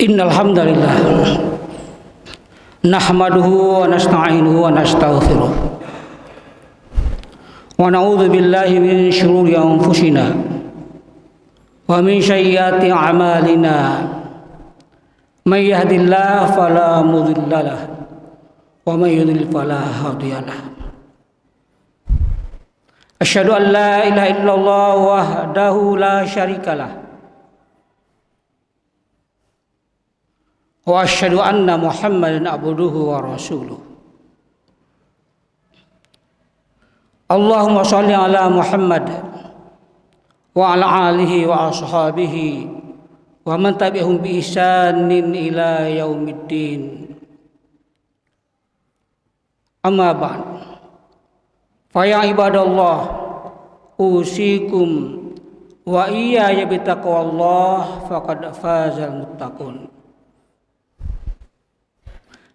Innal hamdalillah nahmaduhu wa nasta'inuhu wa nastaghfiruh wa na'udzu billahi min shururi anfusina wa min sayyiati a'malina may yahdihillahu fala mudilla lahu wa may yudlil fala hadiya lahu. Asyhadu an la ilaha illallah wahdahu la syarikalah wa asyhadu anna Muhammadan abduhu wa rasuluh. Allahumma shalli ala Muhammad wa ala alihi wa ashabihi wa man tabi'ahum bi ihsanin ila yaumiddin. Amma ba'd. Fa ya ibadallah usikum wa iyaya bitaqwallah faqad fazal muttaqun.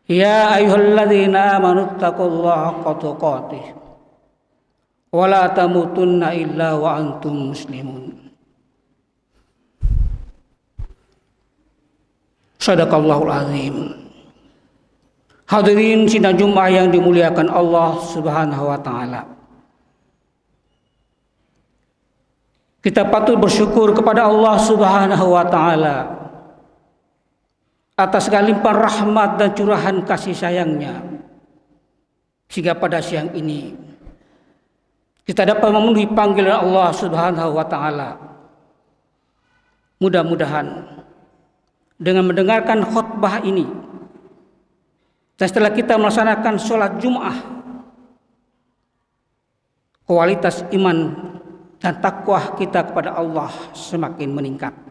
Ya ayyuhalladzina amanu taqullaha haqqa tuqatih wa la tamutunna illa wa antum muslimun. Shadaqallahul azim. Hadirin sidang Jumat yang dimuliakan Allah Subhanahu wa taala. Kita patut bersyukur kepada Allah Subhanahu wa taala atas segala limpahan rahmat dan curahan kasih sayangnya, sehingga pada siang ini kita dapat memenuhi panggilan Allah Subhanahu wa taala. Mudah-mudahan dengan mendengarkan khutbah ini dan setelah kita melaksanakan sholat Jum'ah, kualitas iman dan takwah kita kepada Allah semakin meningkat.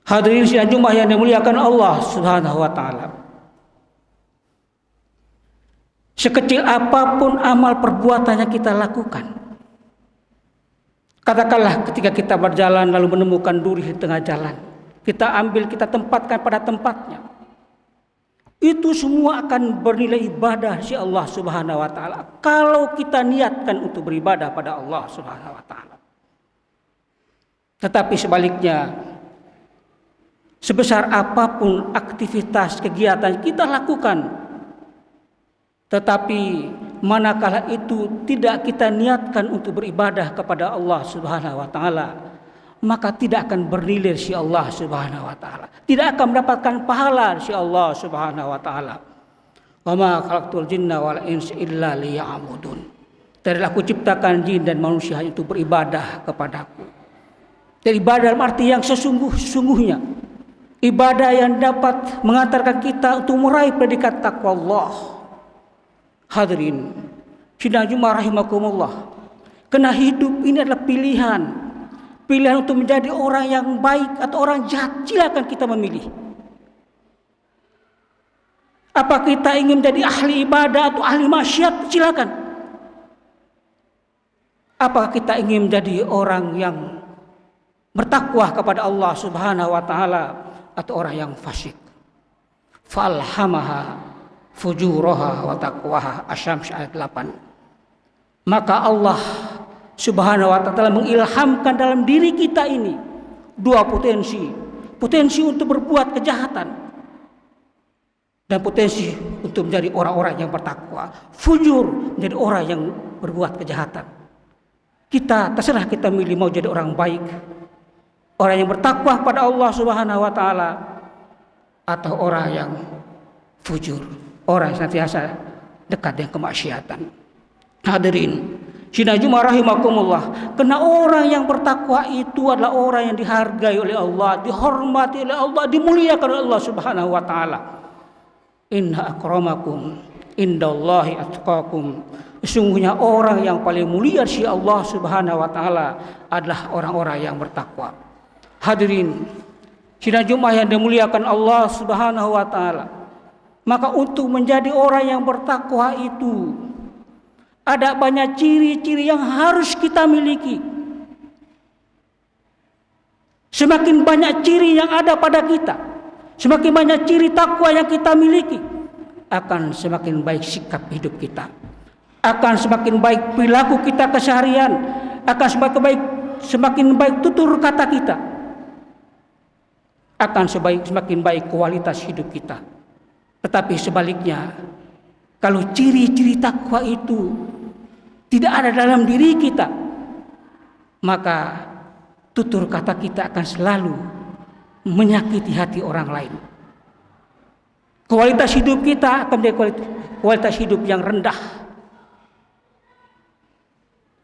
Hadirin sidang Jumat yang dimuliakan Allah Subhanahu wa taala. Sekecil apapun amal perbuatan yang kita lakukan, katakanlah ketika kita berjalan lalu menemukan duri di tengah jalan, kita ambil, kita tempatkan pada tempatnya, itu semua akan bernilai ibadah si Allah Subhanahu wa taala kalau kita niatkan untuk beribadah pada Allah Subhanahu wa taala. Tetapi sebaliknya, sebesar apapun aktivitas kegiatan kita lakukan, tetapi manakala itu tidak kita niatkan untuk beribadah kepada Allah Subhanahu wa taala, maka tidak akan bernilai si Allah Subhanahu wa taala. Tidak akan mendapatkan pahala si Allah Subhanahu wa taala. Wa ma khalaqtul jinna wal insa illa liya'budun. Tidaklah aku ciptakan jin dan manusia hanya untuk beribadah kepadaku. Dan ibadah dalam arti yang sesungguh-sungguhnya. Ibadah yang dapat mengantarkan kita untuk meraih predikat takwa Allah. Hadirin sidang Jumat rahimakumullah, karena hidup ini adalah pilihan untuk menjadi orang yang baik atau orang jahat. Silakan kita memilih. Apa kita ingin menjadi ahli ibadah atau ahli maksiat? Silakan. Apakah kita ingin menjadi orang yang bertakwa kepada Allah Subhanahu wa taala atau orang yang fasik? Falhamaha fujuraha wa taqwaha. Asy-Syams ayat 8. Maka Allah Subhanahu wa taala mengilhamkan dalam diri kita ini dua potensi untuk berbuat kejahatan dan potensi untuk menjadi orang-orang yang bertakwa. Fujur, menjadi orang yang berbuat kejahatan. Kita terserah kita milih mau jadi orang baik, orang yang bertakwa pada Allah Subhanahu wa taala, atau orang yang fujur, orang yang senantiasa dekat dengan kemaksiatan. Hadirin sidang Jumat rahimakumullah, karena orang yang bertakwa itu adalah orang yang dihargai oleh Allah, dihormati oleh Allah, dimuliakan oleh Allah Subhanahu wa taala. Inna akramakum indallahi atqakum. Sesungguhnya orang yang paling mulia si Allah Subhanahu wa taala adalah orang-orang yang bertakwa. Hadirin sidang Jumat yang dimuliakan Allah Subhanahu wa taala, maka untuk menjadi orang yang bertakwa itu ada banyak ciri-ciri yang harus kita miliki. Semakin banyak ciri yang ada pada kita, semakin banyak ciri takwa yang kita miliki, akan semakin baik sikap hidup kita, akan semakin baik perilaku kita keseharian, akan semakin baik tutur kata kita. akan semakin baik kualitas hidup kita. Tetapi sebaliknya, kalau ciri-ciri takwa itu tidak ada dalam diri kita, maka tutur kata kita akan selalu menyakiti hati orang lain. Kualitas hidup kita akan menjadi kualitas hidup yang rendah.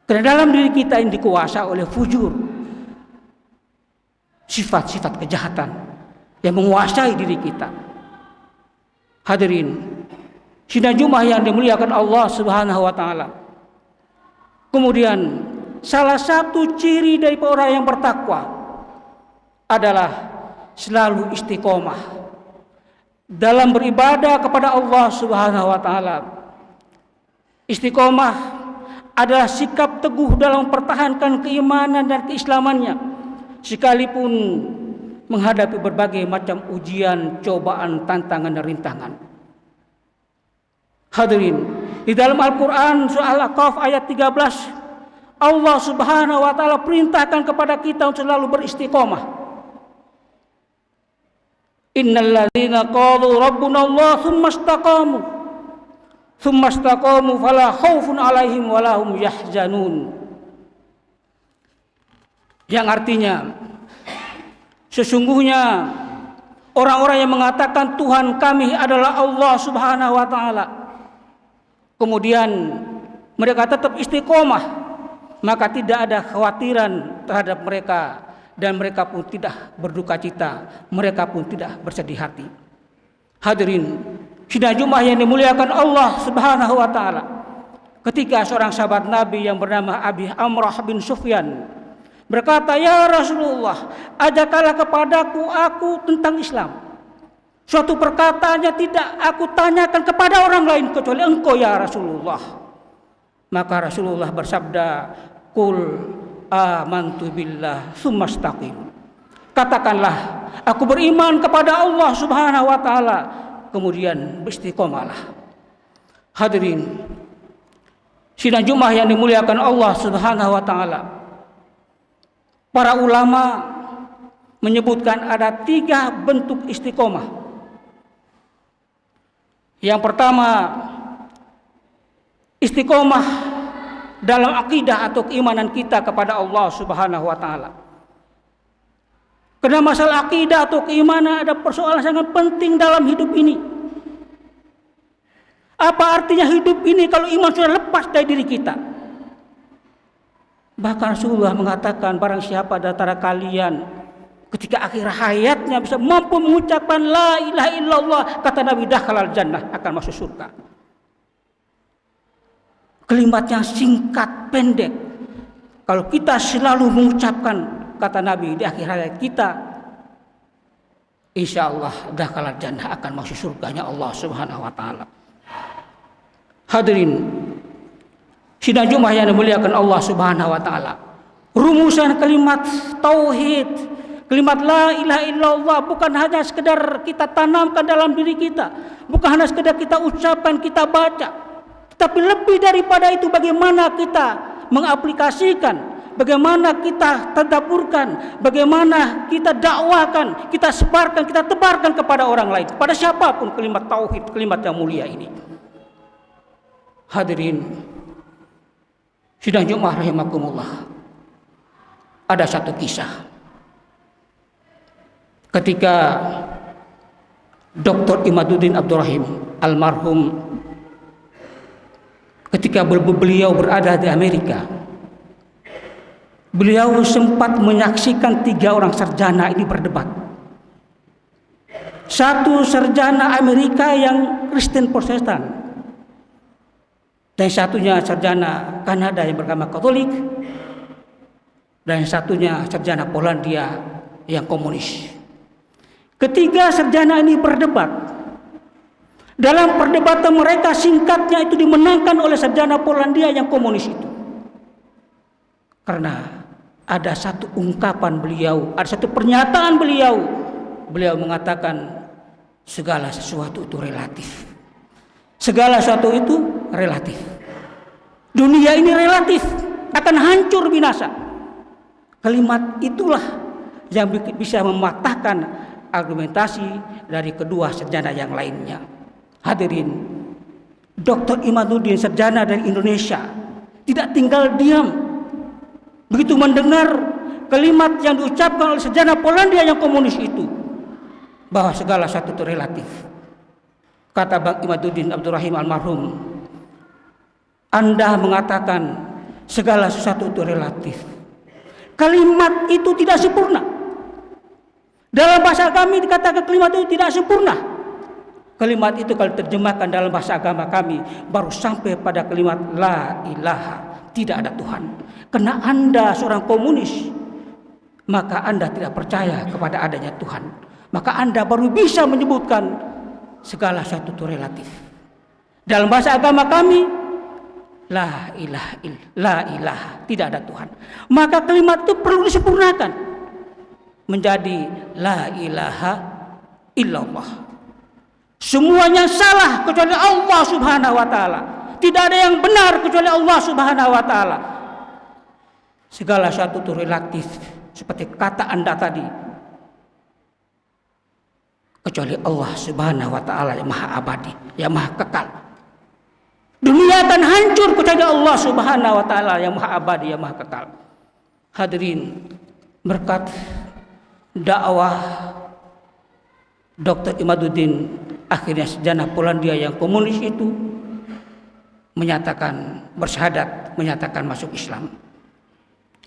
Karena dalam diri kita ini dikuasai oleh fujur, sifat-sifat kejahatan yang menguasai diri kita. Hadirin sidang Jumat yang dimuliakan Allah Subhanahu wa taala. Kemudian salah satu ciri dari orang yang bertakwa adalah selalu istiqomah dalam beribadah kepada Allah Subhanahu wa taala. Istiqomah adalah sikap teguh dalam mempertahankan keimanan dan keislamannya sekalipun menghadapi berbagai macam ujian, cobaan, tantangan dan rintangan. Hadirin, di dalam Al-Qur'an surah Al-Aqaf ayat 13, Allah Subhanahu wa taala perintahkan kepada kita untuk selalu beristiqomah. Innal ladzina qalu rabbuna Allah tsumma istaqamu fala khaufun 'alaihim wa lahum yahzanun. Yang artinya, sesungguhnya orang-orang yang mengatakan Tuhan kami adalah Allah Subhanahu wa taala, kemudian mereka tetap istiqomah, maka tidak ada kekhawatiran terhadap mereka dan mereka pun tidak berduka cita, mereka pun tidak bersedih hati. Hadirin sidang Jumat yang dimuliakan Allah Subhanahu wa taala, ketika seorang sahabat Nabi yang bernama Abi Amrah bin Sufyan berkata, "Ya Rasulullah, ajarkanlah kepadaku tentang Islam. Suatu perkataannya tidak aku tanyakan kepada orang lain kecuali engkau ya Rasulullah." Maka Rasulullah bersabda, "Qul amantu billah tsumma istaqim." Katakanlah, aku beriman kepada Allah Subhanahu wa taala, kemudian beristiqomahlah. Hadirin sidang Jumat yang dimuliakan Allah Subhanahu wa taala, para ulama menyebutkan ada 3 bentuk istiqomah. Yang pertama, istiqomah dalam akidah atau keimanan kita kepada Allah Subhanahu wa taala. Karena masalah akidah atau keimanan ada persoalan sangat penting dalam hidup ini. Apa artinya hidup ini kalau iman sudah lepas dari diri kita? Bahkan Rasulullah mengatakan, barang siapa di antara kalian ketika akhir hayatnya bisa mampu mengucapkan la ilaha illallah, kata Nabi, dakhalal jannah, akan masuk surga. Kalimatnya singkat, pendek. Kalau kita selalu mengucapkan, kata Nabi, di akhir hayat kita, insya Allah dakhalal jannah, akan masuk surganya Allah Subhanahu wa taala. Hadirin sidang Jumat yang dimuliakan Allah Subhanahu wa taala, rumusan kalimat tauhid, kalimat la ilaha illallah bukan hanya sekedar kita tanamkan dalam diri kita, bukan hanya sekedar kita ucapkan, kita baca, tetapi lebih daripada itu bagaimana kita mengaplikasikan, bagaimana kita tadaburkan, bagaimana kita dakwakan, kita sebarkan, kita tebarkan kepada orang lain, kepada siapapun kalimat tauhid, kalimat yang mulia ini. Hadirin sidang Jumat rahimakumullah, ada satu kisah ketika Dr. Imaduddin Abdurrahim almarhum, ketika beliau berada di Amerika, beliau sempat menyaksikan 3 orang sarjana ini berdebat. Satu sarjana Amerika yang Kristen Protestan, dan satunya sarjana Kanada yang beragama Katolik, dan satunya sarjana Polandia yang komunis. Ketiga sarjana ini berdebat. Dalam perdebatan mereka singkatnya itu dimenangkan oleh sarjana Polandia yang komunis itu. Karena ada satu ungkapan beliau, ada satu pernyataan beliau. Beliau mengatakan segala sesuatu itu relatif. Segala sesuatu itu relatif. Dunia ini relatif, akan hancur binasa. Kalimat itulah yang bisa mematahkan argumentasi dari kedua sarjana yang lainnya. Hadirin, Dr. Imaduddin, sarjana dari Indonesia, tidak tinggal diam. Begitu mendengar kalimat yang diucapkan oleh sarjana Polandia yang komunis itu, bahwa segala sesuatu itu relatif. Kata Bang Imaduddin Abdurrahim almarhum, Anda mengatakan segala sesuatu itu relatif. Kalimat itu tidak sempurna. Dalam bahasa kami dikatakan kalimat itu tidak sempurna. Kalimat itu kalau terjemahkan dalam bahasa agama kami baru sampai pada kalimat la ilaha, tidak ada Tuhan. Karena Anda seorang komunis, maka Anda tidak percaya kepada adanya Tuhan. Maka Anda baru bisa menyebutkan segala sesuatu itu relatif. Dalam bahasa agama kami, la ilaha, tidak ada Tuhan. Maka kalimat itu perlu disempurnakan menjadi la ilaha illallah. Semuanya salah kecuali Allah Subhanahu wa taala. Tidak ada yang benar kecuali Allah Subhanahu wa taala. Segala sesuatu itu relatif seperti kata Anda tadi. Kecuali Allah Subhanahu wa taala yang maha abadi, yang maha kekal. Dunia akan hancur kecuali Allah Subhanahu wa taala yang maha abadi, yang maha kekal. Hadirin, berkat dakwah Dr. Imaduddin, akhirnya sarjana Polandia yang komunis itu menyatakan bersyahadat, menyatakan masuk Islam.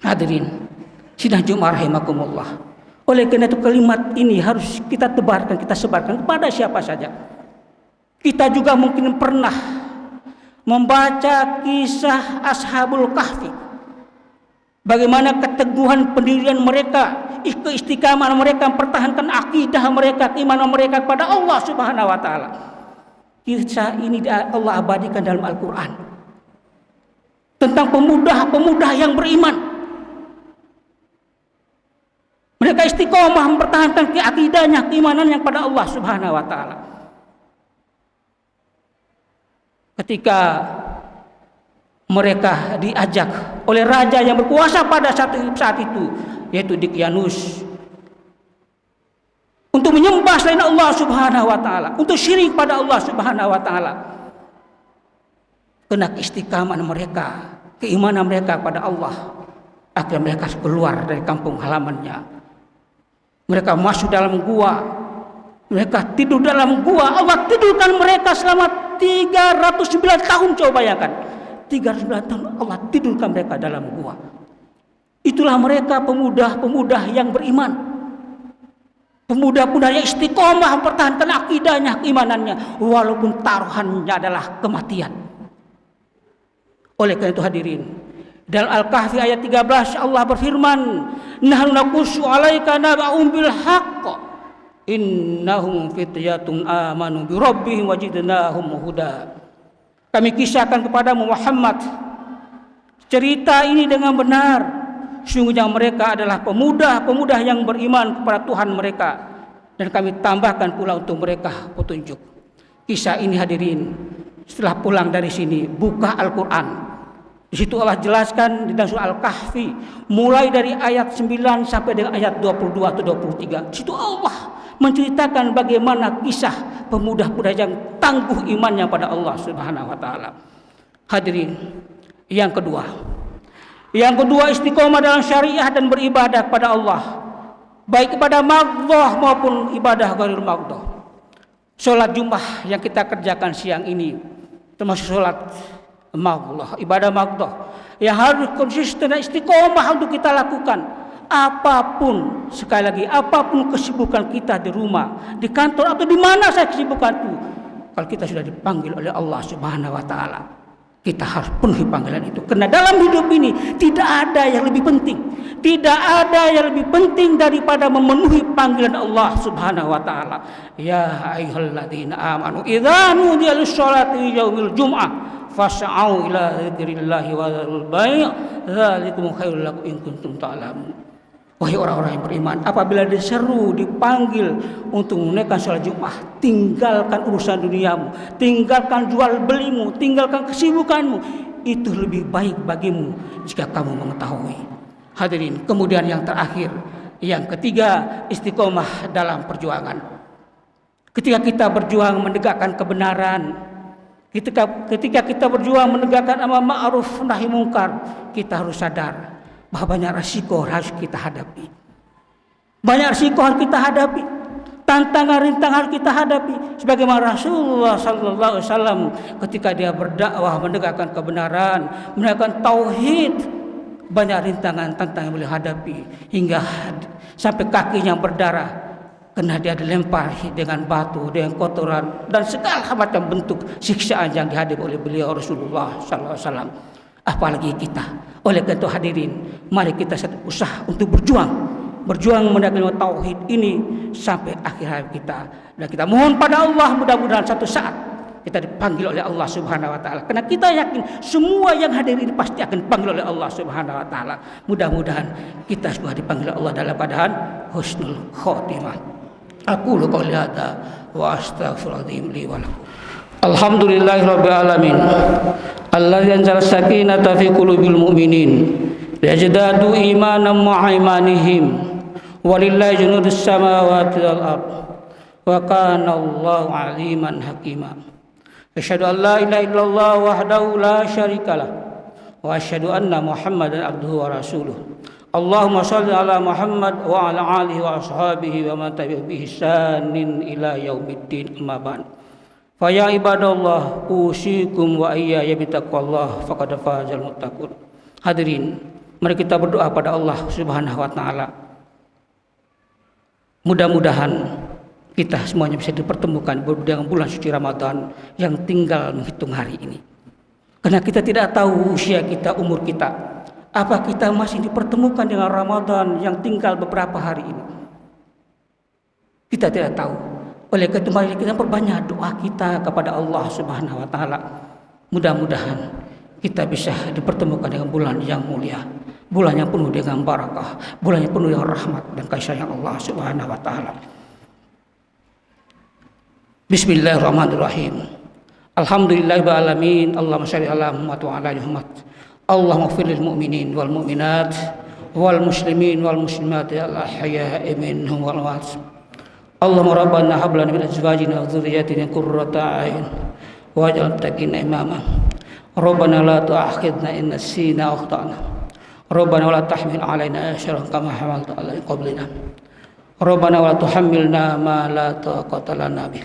Hadirin sidang Jumat rahimakumullah. Oleh karena itu kalimat ini harus kita tebarkan, kita sebarkan kepada siapa saja. Kita juga mungkin pernah membaca kisah Ashabul Kahfi. Bagaimana keteguhan pendirian mereka, keistiqamahan mereka mempertahankan akidah mereka, keimanan mereka kepada Allah Subhanahu wa taala. Kisah ini Allah abadikan dalam Al-Qur'an. Tentang pemuda-pemuda yang beriman. Mereka istiqomah mempertahankan akidahnya, keimanannya kepada Allah Subhanahu wa taala. Ketika mereka diajak oleh raja yang berkuasa pada saat itu, yaitu Dikyanus, untuk menyembah selain Allah Subhanahu wa taala, untuk syirik pada Allah Subhanahu wa taala. Karena keistiqamahan mereka, keimanan mereka kepada Allah, akhirnya mereka keluar dari kampung halamannya. Mereka masuk dalam gua, mereka tidur dalam gua. Allah tidurkan mereka selama 309 tahun, coba bayangkan. 309 tahun Allah tidurkan mereka dalam gua. Itulah mereka pemuda-pemuda yang beriman. Pemuda-pemuda yang istiqomah mempertahankan akidahnya, keimanannya, walaupun taruhannya adalah kematian. Oleh karena itu hadirin, dalam Al-Kahfi ayat 13 Allah berfirman, "Nahnu naqussu 'alaika naba'um bil haqq. Innahum fityatun amanu bi rabbihim wajidnahum huda." Kami kisahkan kepadamu Muhammad cerita ini dengan benar. Sungguhnya mereka adalah pemuda-pemuda yang beriman kepada Tuhan mereka, dan kami tambahkan pula untuk mereka petunjuk. Kisah ini hadirin, setelah pulang dari sini buka Al-Quran. Di situ Allah jelaskan di dalam surah Al-Kahfi mulai dari ayat 9 sampai dengan ayat 22 atau 23. Di situ Allah menceritakan bagaimana kisah pemuda-pemuda yang tangguh imannya pada Allah Subhanahu wa taala. Hadirin, yang kedua istiqomah dalam syariah dan beribadah kepada Allah, baik ibadah maghdhah maupun ibadah ghairul maghdhah. Salat Jumat yang kita kerjakan siang ini termasuk salat maghdhah, ibadah maghdhah yang harus konsisten dan istiqomah untuk kita lakukan. Apapun, sekali lagi, apapun kesibukan kita di rumah, di kantor, atau di mana saya kesibukan itu, kalau kita sudah dipanggil oleh Allah Subhanahu wa taala, kita harus penuhi panggilan itu. Karena dalam hidup ini tidak ada yang lebih penting. Tidak ada yang lebih penting daripada memenuhi panggilan Allah Subhanahu wa taala. Ya ayyuhalladzina amanu idza nudiya lis-sholati yaumil jum'ah fas'au ila dzikrillahi wa dzarul bai' dzalikum khairul lakum in kuntum ta'lamun. Wahai orang-orang yang beriman, apabila diseru, dipanggil untuk menunaikan sholat Jumat, tinggalkan urusan duniamu, tinggalkan jual belimu, tinggalkan kesibukanmu. Itu lebih baik bagimu jika kamu mengetahui. Hadirin, kemudian yang terakhir, Yang ketiga, istiqomah dalam perjuangan. Ketika kita berjuang menegakkan kebenaran, ketika kita berjuang menegakkan amar ma'ruf nahi mungkar, kita harus sadar bahwa banyak risiko harus kita hadapi. Banyak risiko harus kita hadapi. Tantangan-rintangan harus kita hadapi. Sebagaimana Rasulullah sallallahu alaihi wasallam ketika dia berdakwah menegakkan kebenaran, menegakkan tauhid, banyak rintangan-tantangan yang beliau hadapi hingga sampai kakinya berdarah karena dia dilempar dengan batu, dengan kotoran dan segala macam bentuk siksaan yang dihadapi oleh beliau Rasulullah sallallahu alaihi wasallam. Apalagi kita. Oleh karena itu hadirin, mari kita usaha untuk berjuang menegakkan tauhid ini sampai akhir hayat kita, dan kita mohon pada Allah mudah-mudahan satu saat kita dipanggil oleh Allah Subhanahu wa taala, karena kita yakin semua yang hadir ini pasti akan dipanggil oleh Allah Subhanahu wa taala. Mudah-mudahan kita semua dipanggil oleh Allah dalam keadaan husnul khotimah. Aqulu qouli hadza wa astaghfirullahaladzim li wa lakum. Alhamdulillahirabbil alamin alladzi anzala sakinata fi qulubil mu'minin liyazdadu imanan ma'a imanihim walillahi junudus samawati wal ard wa kana Allahu aliman hakima. Asyhadu an la ilaha illallah wahdahu la syarikalah wa asyhadu anna Muhammadan abduhu wa rasuluh. Allahumma shalli ala Muhammad wa ala alihi wa ashabihi wa man tabi'ahum bi ihsanin ila yaumiddin. Amma ba'd. Fa ya ibadallah usikum wa iyaya bi taqwallah faqad fazal muttaqun. Hadirin, mari kita berdoa pada Allah Subhanahu wa taala. Mudah-mudahan kita semuanya bisa dipertemukan dengan bulan suci Ramadan yang tinggal menghitung hari ini. Karena kita tidak tahu usia kita, umur kita. Apa kita masih dipertemukan dengan Ramadan yang tinggal beberapa hari ini? Kita tidak tahu. Oleh karena itu mari kita perbanyak doa kita kepada Allah Subhanahu wa taala. Mudah-mudahan kita bisa dipertemukan dengan bulan yang mulia, bulan yang penuh dengan barakah, bulan yang penuh dengan rahmat dan kasih sayang Allah Subhanahu wa taala. Bismillahirrahmanirrahim. Alhamdulillahirabbil alamin. Allahumma shalli ala Muhammad wa ala ali Muhammad. Allahumma ighfir lil mu'minin wal mu'minat wal muslimin wal muslimat al ahya'i minhum wal amwat. Allahumma rabbana hab lana min azwajina wa dhurriyyatina qurrata a'yun waj'alna lil muttaqina imama. Rabbana la tu'akhidhna in nasina aw akhtana. Rabbana wa la tahmil 'alaina isran kama hamalta 'ala qablina. Rabbana wa la tuhammilna ma la taqata lana bih.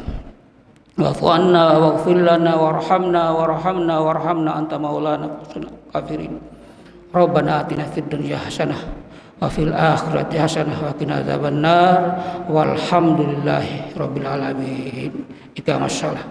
Wa'fu 'anna waghfir lana warhamna anta maulana fansurna 'alal kafirin. Rabbana atina fid dunya hasanah wa fil akhirati hasanah wa qina adzabannar walhamdulillahi rabbil alamin. Iqamas shalah.